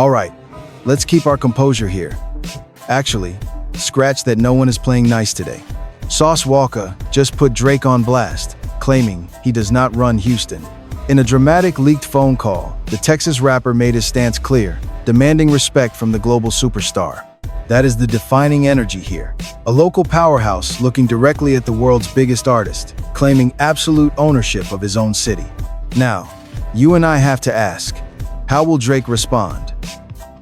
Alright, let's keep our composure here. Actually, scratch that no one is playing nice today. Sauce Walka just put Drake on blast, claiming he does not run Houston. In a dramatic leaked phone call, the Texas rapper made his stance clear, demanding respect from the global superstar. That is the defining energy here. A local powerhouse looking directly at the world's biggest artist, claiming absolute ownership of his own city. Now, you and I have to ask, how will Drake respond?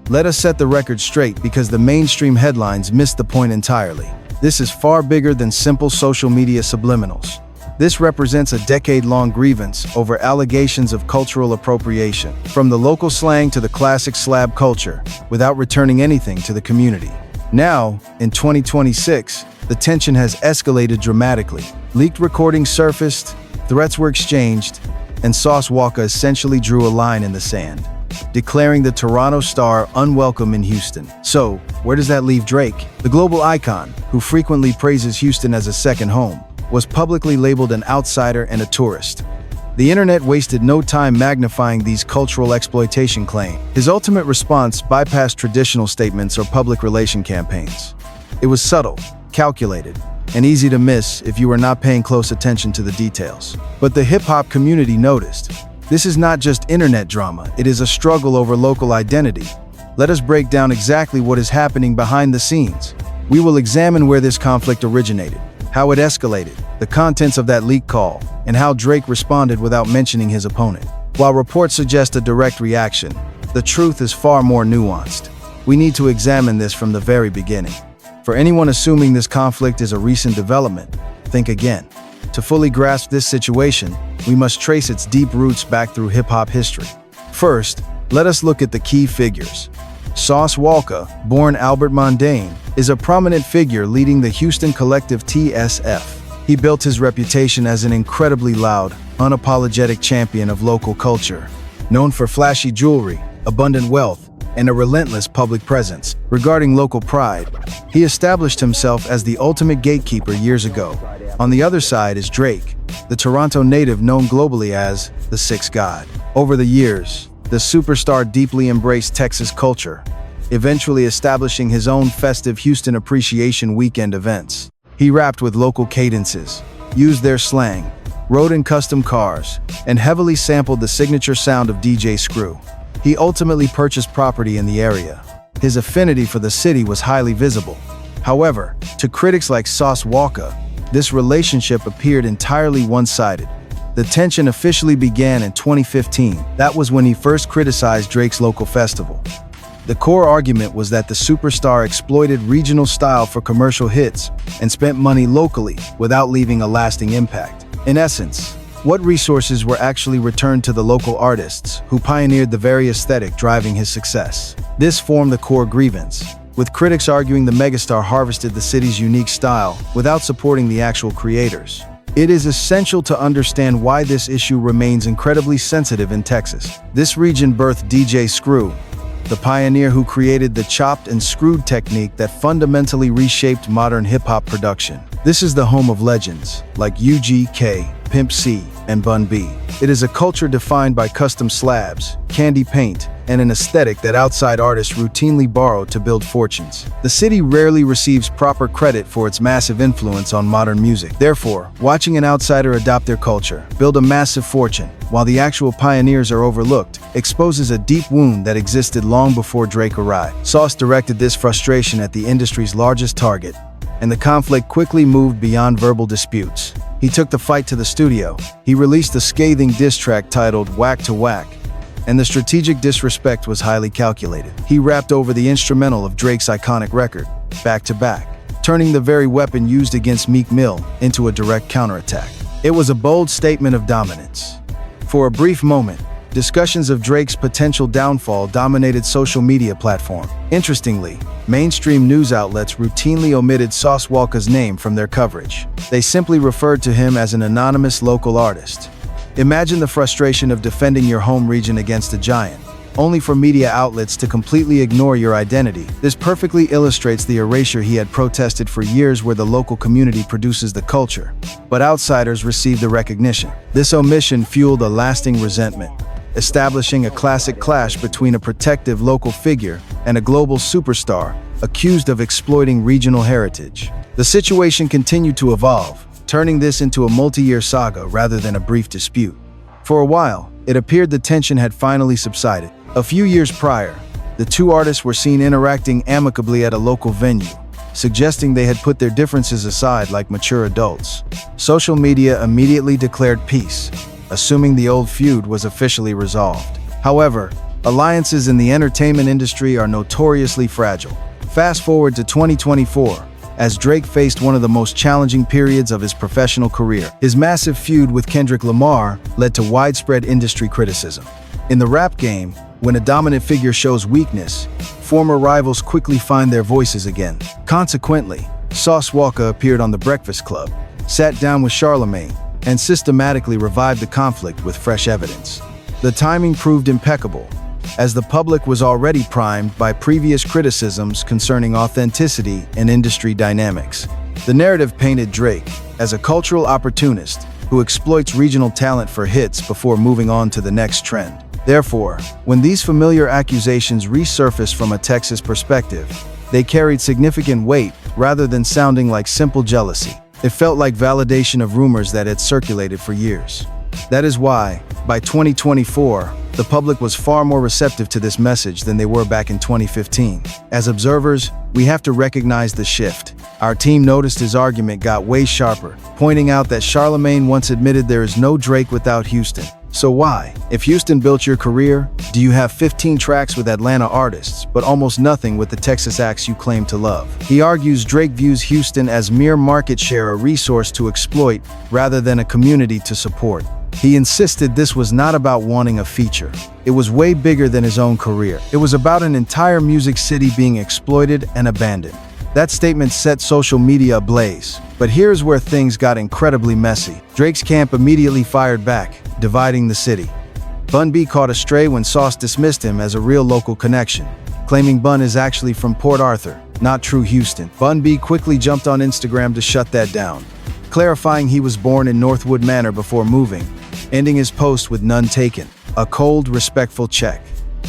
Let us set the record straight because the mainstream headlines missed the point entirely. This is far bigger than simple social media subliminals. This represents a decade-long grievance over allegations of cultural appropriation, from the local slang to the classic slab culture, without returning anything to the community. Now, in 2026, the tension has escalated dramatically. Leaked recordings surfaced, threats were exchanged, and Sauce Walka essentially drew a line in the sand, declaring the Toronto star unwelcome in Houston. So, where does that leave Drake? The global icon, who frequently praises Houston as a second home, was publicly labeled an outsider and a tourist. The internet wasted no time magnifying these cultural exploitation claims. His ultimate response bypassed traditional statements or public relation campaigns. It was subtle, calculated, and easy to miss if you were not paying close attention to the details. But the hip-hop community noticed. This is not just internet drama, it is a struggle over local identity. Let us break down exactly what is happening behind the scenes. We will examine where this conflict originated, how it escalated, the contents of that leak call, and how Drake responded without mentioning his opponent. While reports suggest a direct reaction, the truth is far more nuanced. We need to examine this from the very beginning. For anyone assuming this conflict is a recent development, think again. To fully grasp this situation, we must trace its deep roots back through hip-hop history. First, let us look at the key figures. Sauce Walka, born Albert Mondane, is a prominent figure leading the Houston collective TSF. He built his reputation as an incredibly loud, unapologetic champion of local culture. Known for flashy jewelry, abundant wealth, and a relentless public presence. Regarding local pride, he established himself as the ultimate gatekeeper years ago. On the other side is Drake, the Toronto native known globally as the Sixth God. Over the years, the superstar deeply embraced Texas culture, eventually establishing his own festive Houston Appreciation Weekend events. He rapped with local cadences, used their slang, rode in custom cars, and heavily sampled the signature sound of DJ Screw. He ultimately purchased property in the area. His affinity for the city was highly visible. However, to critics like Sauce Walka, this relationship appeared entirely one-sided. The tension officially began in 2015. That was when he first criticized Drake's local festival. The core argument was that the superstar exploited regional style for commercial hits and spent money locally without leaving a lasting impact. In essence, what resources were actually returned to the local artists who pioneered the very aesthetic driving his success? This formed the core grievance, with critics arguing the megastar harvested the city's unique style without supporting the actual creators. It is essential to understand why this issue remains incredibly sensitive in Texas. This region birthed DJ Screw, the pioneer who created the chopped and screwed technique that fundamentally reshaped modern hip-hop production. This is the home of legends like UGK, Pimp C, and Bun B. It is a culture defined by custom slabs, candy paint, and an aesthetic that outside artists routinely borrow to build fortunes. The city rarely receives proper credit for its massive influence on modern music. Therefore, watching an outsider adopt their culture, build a massive fortune, while the actual pioneers are overlooked, exposes a deep wound that existed long before Drake arrived. Sauce directed this frustration at the industry's largest target, and the conflict quickly moved beyond verbal disputes. He took the fight to the studio. He released a scathing diss track titled Whack to Whack, and the strategic disrespect was highly calculated. He rapped over the instrumental of Drake's iconic record, Back to Back, turning the very weapon used against Meek Mill into a direct counterattack. It was a bold statement of dominance. For a brief moment, discussions of Drake's potential downfall dominated social media platforms. Interestingly, mainstream news outlets routinely omitted Sauce Walka's name from their coverage. They simply referred to him as an anonymous local artist. Imagine the frustration of defending your home region against a giant, only for media outlets to completely ignore your identity. This perfectly illustrates the erasure he had protested for years, where the local community produces the culture, but outsiders receive the recognition. This omission fueled a lasting resentment, establishing a classic clash between a protective local figure and a global superstar accused of exploiting regional heritage. The situation continued to evolve, turning this into a multi-year saga rather than a brief dispute. For a while, it appeared the tension had finally subsided. A few years prior, the two artists were seen interacting amicably at a local venue, suggesting they had put their differences aside like mature adults. Social media immediately declared peace, assuming the old feud was officially resolved. However, alliances in the entertainment industry are notoriously fragile. Fast forward to 2024, as Drake faced one of the most challenging periods of his professional career. His massive feud with Kendrick Lamar led to widespread industry criticism. In the rap game, when a dominant figure shows weakness, former rivals quickly find their voices again. Consequently, Sauce Walka appeared on The Breakfast Club, sat down with Charlemagne, and systematically revived the conflict with fresh evidence. The timing proved impeccable, as the public was already primed by previous criticisms concerning authenticity and industry dynamics. The narrative painted Drake as a cultural opportunist who exploits regional talent for hits before moving on to the next trend. Therefore, when these familiar accusations resurfaced from a Texas perspective, they carried significant weight rather than sounding like simple jealousy. It felt like validation of rumors that had circulated for years. That is why, by 2024, the public was far more receptive to this message than they were back in 2015. As observers, we have to recognize the shift. Our team noticed his argument got way sharper, pointing out that Charlemagne once admitted there is no Drake without Houston. So why? If Houston built your career, do you have 15 tracks with Atlanta artists, but almost nothing with the Texas acts you claim to love? He argues Drake views Houston as mere market share, a resource to exploit, rather than a community to support. He insisted this was not about wanting a feature. It was way bigger than his own career. It was about an entire music city being exploited and abandoned. That statement set social media ablaze. But here's where things got incredibly messy. Drake's camp immediately fired back, dividing the city. Bun B caught a stray when Sauce dismissed him as a real local connection, claiming Bun is actually from Port Arthur, not true Houston. Bun B quickly jumped on Instagram to shut that down, clarifying he was born in Northwood Manor before moving, ending his post with none taken. A cold, respectful check.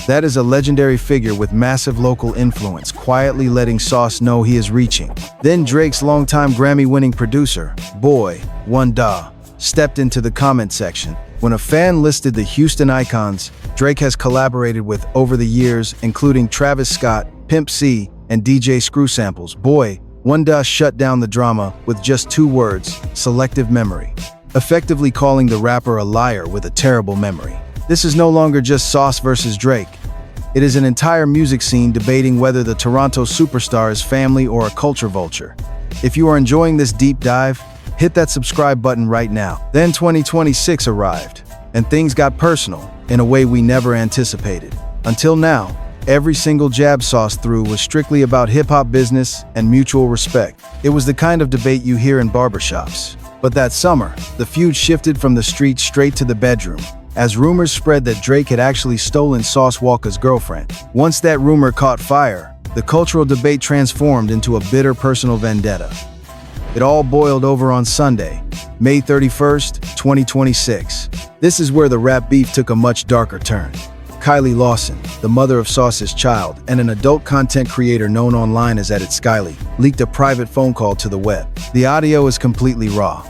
That is a legendary figure with massive local influence, quietly letting Sauce know he is reaching. Then Drake's longtime Grammy-winning producer, Boy, One Da, stepped into the comment section. When a fan listed the Houston icons Drake has collaborated with over the years, including Travis Scott, Pimp C, and DJ Screw Samples, Boy, One Da shut down the drama with just 2 words: selective memory, effectively calling the rapper a liar with a terrible memory. This is no longer just Sauce versus Drake. It is an entire music scene debating whether the Toronto superstar is family or a culture vulture. If you are enjoying this deep dive, hit that subscribe button right now. Then 2026 arrived, and things got personal in a way we never anticipated. Until now, every single jab Sauce threw was strictly about hip-hop business and mutual respect. It was the kind of debate you hear in barbershops. But that summer, the feud shifted from the street straight to the bedroom, as rumors spread that Drake had actually stolen Sauce Walka's girlfriend. Once that rumor caught fire, the cultural debate transformed into a bitter personal vendetta. It all boiled over on Sunday, May 31st, 2026. This is where the rap beef took a much darker turn. Kylie Lawson, the mother of Sauce's child and an adult content creator known online as @Skyly, leaked a private phone call to the web. The audio is completely raw.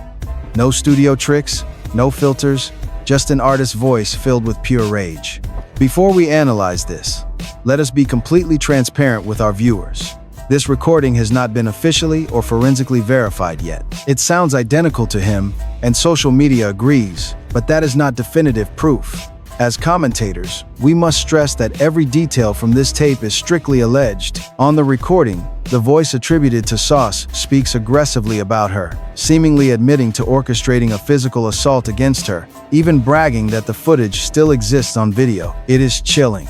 No studio tricks, no filters, just an artist's voice filled with pure rage. Before we analyze this, let us be completely transparent with our viewers. This recording has not been officially or forensically verified yet. It sounds identical to him, and social media agrees, but that is not definitive proof. As commentators, we must stress that every detail from this tape is strictly alleged. On the recording, the voice attributed to Sauce speaks aggressively about her, seemingly admitting to orchestrating a physical assault against her, even bragging that the footage still exists on video. It is chilling.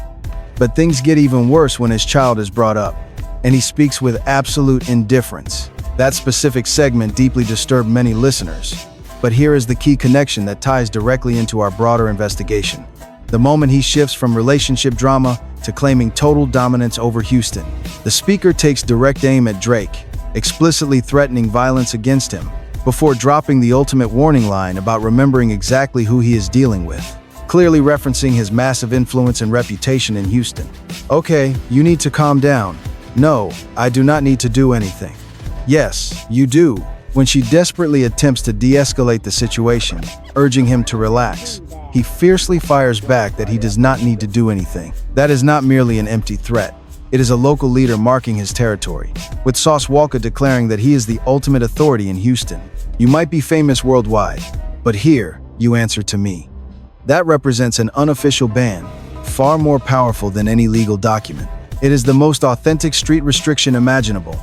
But things get even worse when his child is brought up, and he speaks with absolute indifference. That specific segment deeply disturbed many listeners. But here is the key connection that ties directly into our broader investigation. The moment he shifts from relationship drama to claiming total dominance over Houston, the speaker takes direct aim at Drake, explicitly threatening violence against him, before dropping the ultimate warning line about remembering exactly who he is dealing with. clearly referencing his massive influence and reputation in Houston. Okay, you need to calm down. No, I do not need to do anything. Yes, you do. When she desperately attempts to de-escalate the situation, urging him to relax, he fiercely fires back that he does not need to do anything. That is not merely an empty threat. It is a local leader marking his territory, with Sauce Walka declaring that he is the ultimate authority in Houston. You might be famous worldwide, but here, you answer to me. That represents an unofficial ban, far more powerful than any legal document. It is the most authentic street restriction imaginable.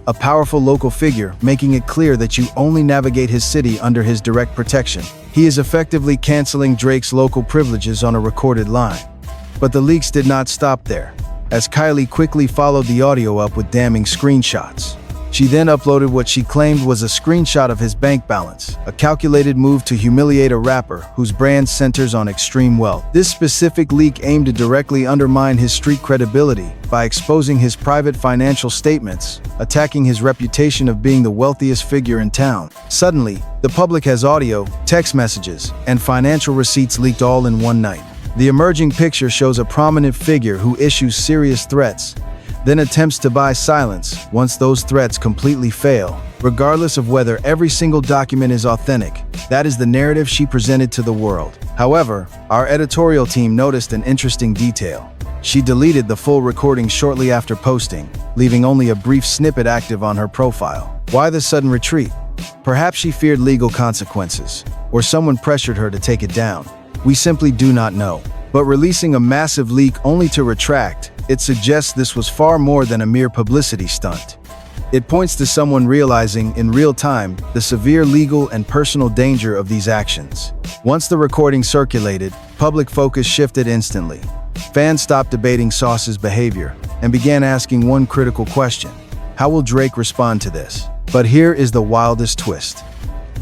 A powerful local figure, making it clear that you only navigate his city under his direct protection. He is effectively canceling Drake's local privileges on a recorded line. But the leaks did not stop there, as Kylie quickly followed the audio up with damning screenshots. She then uploaded what she claimed was a screenshot of his bank balance, a calculated move to humiliate a rapper whose brand centers on extreme wealth. This specific leak aimed to directly undermine his street credibility by exposing his private financial statements, attacking his reputation of being the wealthiest figure in town. Suddenly, the public has audio, text messages, and financial receipts leaked all in one night. The emerging picture shows a prominent figure who issues serious threats, then attempts to buy silence once those threats completely fail. Regardless of whether every single document is authentic, that is the narrative she presented to the world. However, our editorial team noticed an interesting detail. She deleted the full recording shortly after posting, leaving only a brief snippet active on her profile. Why the sudden retreat? Perhaps she feared legal consequences, or someone pressured her to take it down. We simply do not know. But releasing a massive leak only to retract, it suggests this was far more than a mere publicity stunt. It points to someone realizing in real time the severe legal and personal danger of these actions. Once the recording circulated, public focus shifted instantly. Fans stopped debating Sauce's behavior and began asking one critical question: how will Drake respond to this? But here is the wildest twist.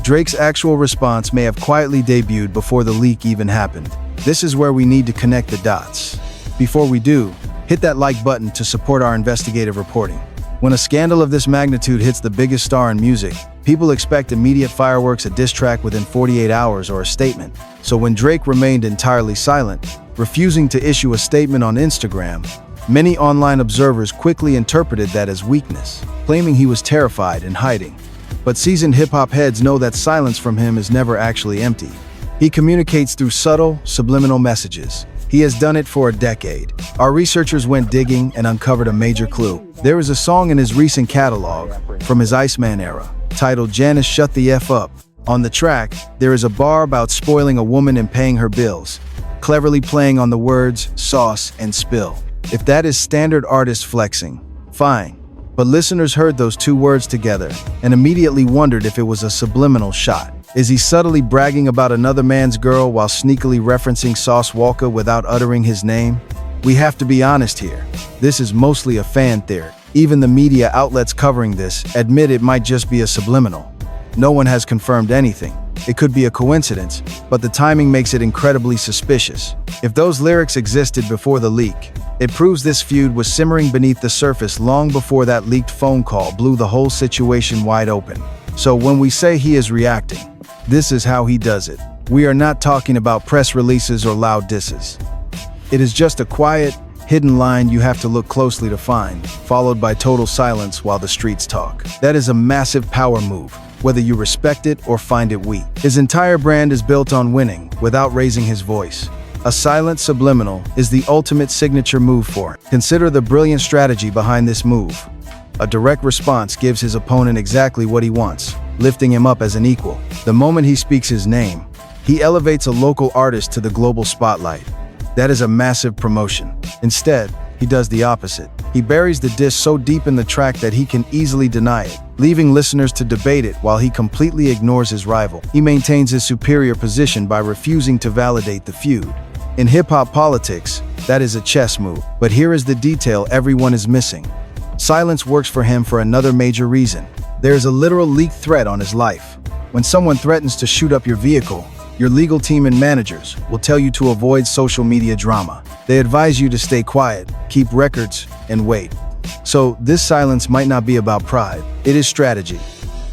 Drake's actual response may have quietly debuted before the leak even happened. This is where we need to connect the dots. Before we do, hit that like button to support our investigative reporting. When a scandal of this magnitude hits the biggest star in music, people expect immediate fireworks, a diss track within 48 hours, or a statement. So when Drake remained entirely silent, refusing to issue a statement on Instagram, many online observers quickly interpreted that as weakness, claiming he was terrified and hiding. But seasoned hip-hop heads know that silence from him is never actually empty. He communicates through subtle, subliminal messages. He has done it for a decade. Our researchers went digging and uncovered a major clue. There is a song in his recent catalog, from his Iceman era, titled "Janice Shut the F Up." On the track, there is a bar about spoiling a woman and paying her bills, cleverly playing on the words sauce and spill. If that is standard artist flexing, fine. But listeners heard those two words together and immediately wondered if it was a subliminal shot. Is he subtly bragging about another man's girl while sneakily referencing Sauce Walka without uttering his name? We have to be honest here. This is mostly a fan theory. Even the media outlets covering this admit it might just be a subliminal. No one has confirmed anything. It could be a coincidence, but the timing makes it incredibly suspicious. If those lyrics existed before the leak, it proves this feud was simmering beneath the surface long before that leaked phone call blew the whole situation wide open. So when we say he is reacting, this is how he does it. We are not talking about press releases or loud disses. It is just a quiet, hidden line you have to look closely to find, followed by total silence while the streets talk. That is a massive power move, whether you respect it or find it weak. His entire brand is built on winning without raising his voice. A silent subliminal is the ultimate signature move for him. Consider the brilliant strategy behind this move. A direct response gives his opponent exactly what he wants, lifting him up as an equal. The moment he speaks his name, he elevates a local artist to the global spotlight. That is a massive promotion. Instead, he does the opposite. He buries the diss so deep in the track that he can easily deny it, leaving listeners to debate it while he completely ignores his rival. He maintains his superior position by refusing to validate the feud. In hip-hop politics, that is a chess move. But here is the detail everyone is missing. Silence works for him for another major reason. There is a literal leaked threat on his life. When someone threatens to shoot up your vehicle, your legal team and managers will tell you to avoid social media drama. They advise you to stay quiet, keep records, and wait. So this silence might not be about pride, it is strategy.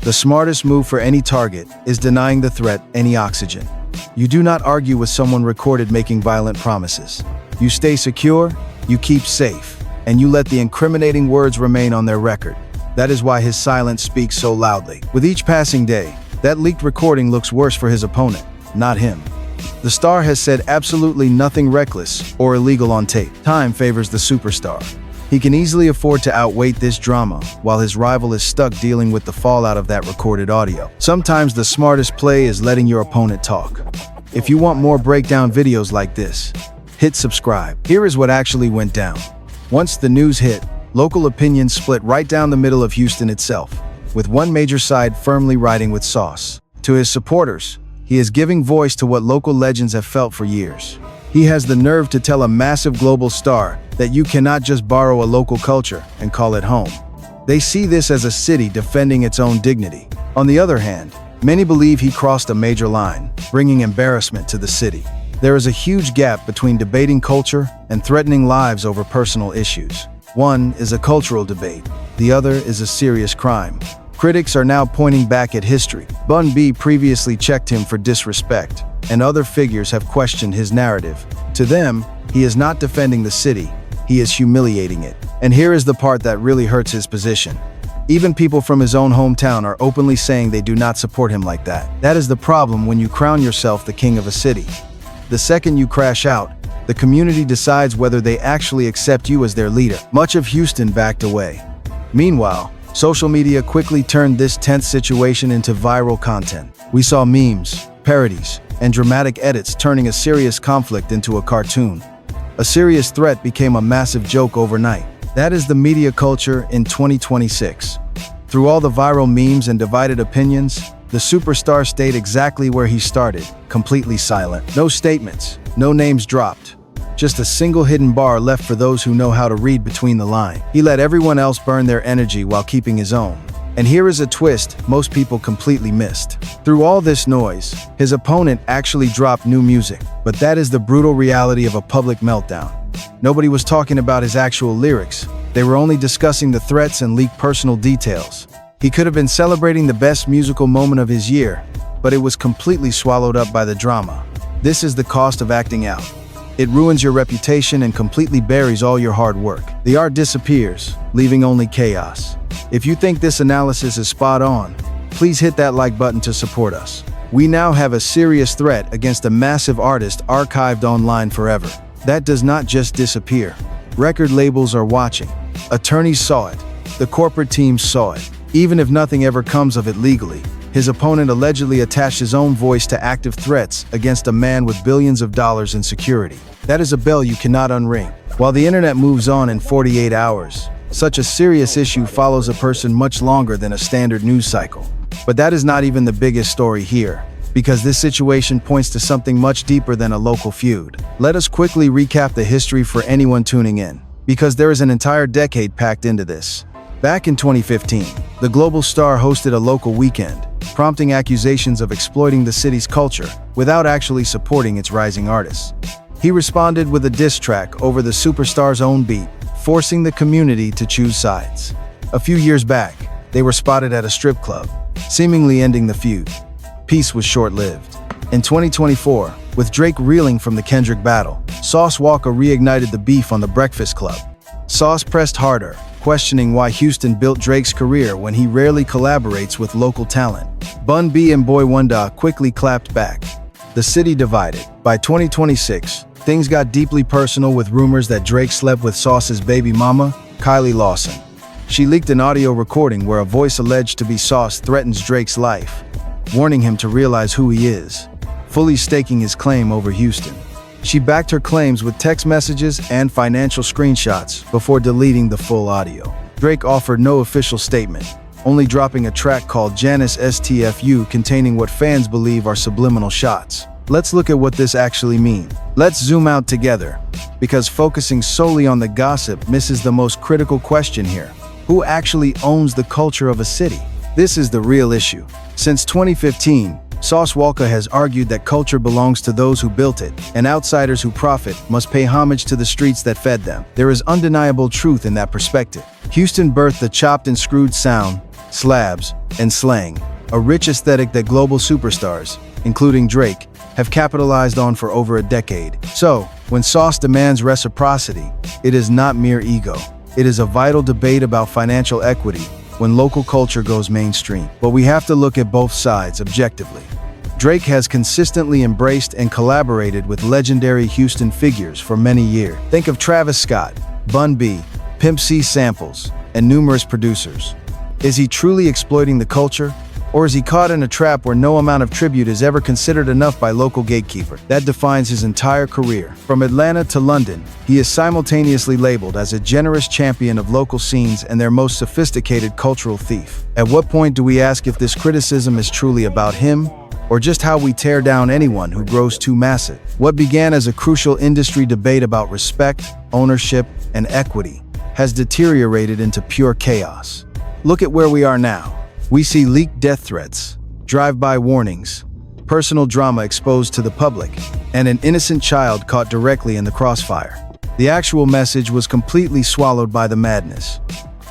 The smartest move for any target is denying the threat any oxygen. You do not argue with someone recorded making violent promises. You stay secure, you keep safe, and you let the incriminating words remain on their record. That is why his silence speaks so loudly. With each passing day, that leaked recording looks worse for his opponent, not him. The star has said absolutely nothing reckless or illegal on tape. Time favors the superstar. He can easily afford to outweight this drama, while his rival is stuck dealing with the fallout of that recorded audio. Sometimes the smartest play is letting your opponent talk. If you want more breakdown videos like this, hit subscribe. Here is what actually went down. Once the news hit, local opinions split right down the middle of Houston itself, with one major side firmly riding with Sauce. To his supporters, he is giving voice to what local legends have felt for years. He has the nerve to tell a massive global star that you cannot just borrow a local culture and call it home. They see this as a city defending its own dignity. On the other hand, many believe he crossed a major line, bringing embarrassment to the city. There is a huge gap between debating culture and threatening lives over personal issues. One is a cultural debate, the other is a serious crime. Critics are now pointing back at history. Bun B previously checked him for disrespect, and other figures have questioned his narrative. To them, he is not defending the city, he is humiliating it. And here is the part that really hurts his position. Even people from his own hometown are openly saying they do not support him like that. That is the problem when you crown yourself the king of a city. The second you crash out, the community decides whether they actually accept you as their leader. Much of Houston backed away. Meanwhile, social media quickly turned this tense situation into viral content. We saw memes, parodies, and dramatic edits turning a serious conflict into a cartoon. A serious threat became a massive joke overnight. That is the media culture in 2026. Through all the viral memes and divided opinions, the superstar stayed exactly where he started, completely silent. No statements, no names dropped. Just a single hidden bar left for those who know how to read between the lines. He let everyone else burn their energy while keeping his own. And here is a twist most people completely missed. Through all this noise, his opponent actually dropped new music. But that is the brutal reality of a public meltdown. Nobody was talking about his actual lyrics. They were only discussing the threats and leaked personal details. He could have been celebrating the best musical moment of his year, but it was completely swallowed up by the drama. This is the cost of acting out. It ruins your reputation and completely buries all your hard work. The art disappears, leaving only chaos. If you think this analysis is spot on, please hit that like button to support us. We now have a serious threat against a massive artist archived online forever. That does not just disappear. Record labels are watching. Attorneys saw it. The corporate teams saw it. Even if nothing ever comes of it legally, his opponent allegedly attached his own voice to active threats against a man with billions of dollars in security. That is a bell you cannot unring. While the internet moves on in 48 hours, such a serious issue follows a person much longer than a standard news cycle. But that is not even the biggest story here, because this situation points to something much deeper than a local feud. Let us quickly recap the history for anyone tuning in, because there is an entire decade packed into this. Back in 2015, the global star hosted a local weekend, prompting accusations of exploiting the city's culture without actually supporting its rising artists. He responded with a diss track over the superstar's own beat, forcing the community to choose sides. A few years back, they were spotted at a strip club, seemingly ending the feud. Peace was short-lived. In 2024, with Drake reeling from the Kendrick battle, Sauce Walka reignited the beef on The Breakfast Club. Sauce pressed harder, questioning why Houston built Drake's career when he rarely collaborates with local talent. Bun B and Boy Wonder quickly clapped back. The city divided. By 2026, things got deeply personal with rumors that Drake slept with Sauce's baby mama, Kylie Lawson. She leaked an audio recording where a voice alleged to be Sauce threatens Drake's life, warning him to realize who he is, fully staking his claim over Houston. She backed her claims with text messages and financial screenshots before deleting the full audio. Drake offered no official statement, only dropping a track called Janice STFU containing what fans believe are subliminal shots. Let's look at what this actually means. Let's zoom out together, because focusing solely on the gossip misses the most critical question here. Who actually owns the culture of a city? This is the real issue. Since 2015, Sauce Walka has argued that culture belongs to those who built it, and outsiders who profit must pay homage to the streets that fed them. There is undeniable truth in that perspective. Houston birthed the chopped and screwed sound, slabs, and slang, a rich aesthetic that global superstars, including Drake, have capitalized on for over a decade. So, when Sauce demands reciprocity, it is not mere ego. It is a vital debate about financial equity when local culture goes mainstream. But we have to look at both sides objectively. Drake has consistently embraced and collaborated with legendary Houston figures for many years. Think of Travis Scott, Bun B, Pimp C Samples, and numerous producers. Is he truly exploiting the culture? Or is he caught in a trap where no amount of tribute is ever considered enough by local gatekeepers? That defines his entire career. From Atlanta to London, he is simultaneously labeled as a generous champion of local scenes and their most sophisticated cultural thief. At what point do we ask if this criticism is truly about him, or just how we tear down anyone who grows too massive? What began as a crucial industry debate about respect, ownership, and equity has deteriorated into pure chaos. Look at where we are now. We see leaked death threats, drive-by warnings, personal drama exposed to the public, and an innocent child caught directly in the crossfire. The actual message was completely swallowed by the madness.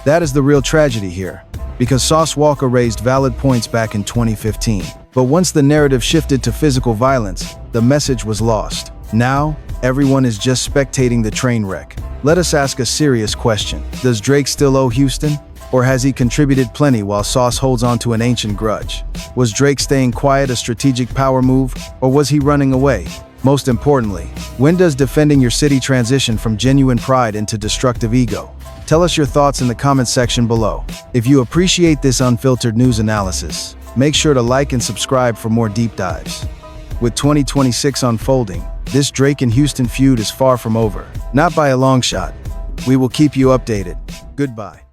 That is the real tragedy here, because Sauce Walka raised valid points back in 2015. But once the narrative shifted to physical violence, the message was lost. Now, everyone is just spectating the train wreck. Let us ask a serious question. Does Drake still owe Houston? Or has he contributed plenty while Sauce holds on to an ancient grudge? Was Drake staying quiet a strategic power move, or was he running away? Most importantly, when does defending your city transition from genuine pride into destructive ego? Tell us your thoughts in the comments section below. If you appreciate this unfiltered news analysis, make sure to like and subscribe for more deep dives. With 2026 unfolding, this Drake and Houston feud is far from over. Not by a long shot. We will keep you updated. Goodbye.